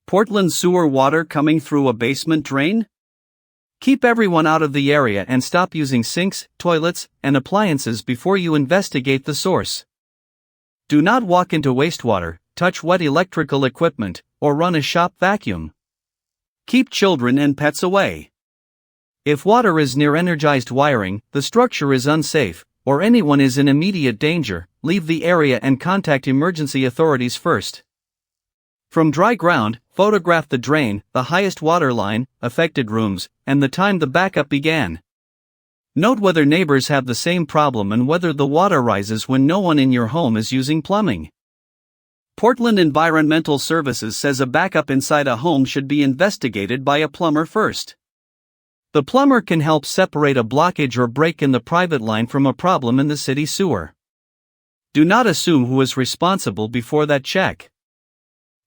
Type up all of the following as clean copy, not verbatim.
Portland sewer water coming through a basement drain? Keep everyone out of the area and stop using sinks, toilets, and appliances before you investigate the source. Do not walk into wastewater, touch wet electrical equipment, or run a shop vacuum. Keep children and pets away. If water is near energized wiring, the structure is unsafe, or anyone is in immediate danger, leave the area and contact emergency authorities first. From dry ground, photograph the drain, the highest water line, affected rooms, and the time the backup began. Note whether neighbors have the same problem and whether the water rises when no one in your home is using plumbing. Portland Environmental Services says a backup inside a home should be investigated by a plumber first. The plumber can help separate a blockage or break in the private line from a problem in the city sewer. Do not assume who is responsible before that check.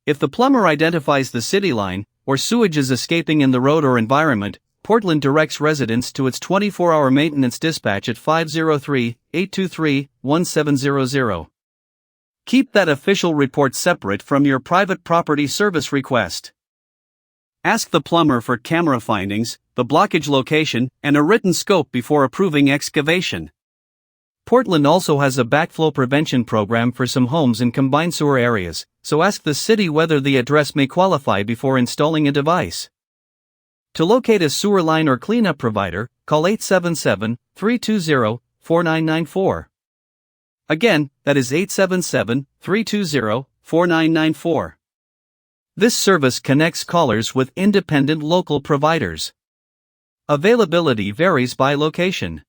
If the plumber identifies the city line, or sewage is escaping in the road or environment, Portland directs residents to its 24-hour maintenance dispatch at 503-823-1700. Keep that official report separate from your private property service request. Ask the plumber for camera findings, the blockage location, and a written scope before approving excavation. Portland also has a backflow prevention program for some homes in combined sewer areas, so ask the city whether the address may qualify before installing a device. To locate a sewer line or cleanup provider, call 877-320-4994. Again, that is 877-320-4994. This service connects callers with independent local providers. Availability varies by location.